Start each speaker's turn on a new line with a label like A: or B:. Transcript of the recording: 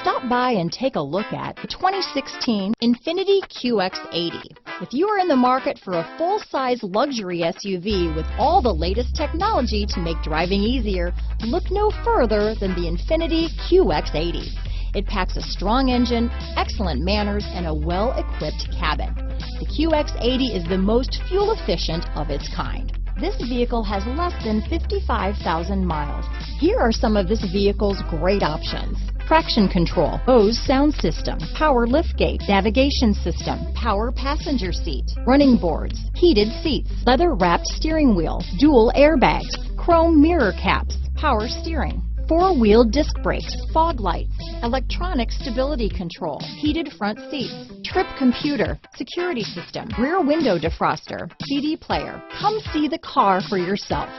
A: Stop by and take a look at the 2016 INFINITI QX80. If you are in the market for a full-size luxury SUV with all the latest technology to make driving easier, look no further than the INFINITI QX80. It packs a strong engine, excellent manners, and a well-equipped cabin. The QX80 is the most fuel-efficient of its kind. This vehicle has less than 55,000 miles. Here are some of this vehicle's great options: traction control, Bose sound system, power liftgate, navigation system, power passenger seat, running boards, heated seats, leather-wrapped steering wheel, dual airbags, chrome mirror caps, power steering, four-wheel disc brakes, fog lights, electronic stability control, heated front seats, trip computer, security system, rear window defroster, CD player. Come see the car for yourself.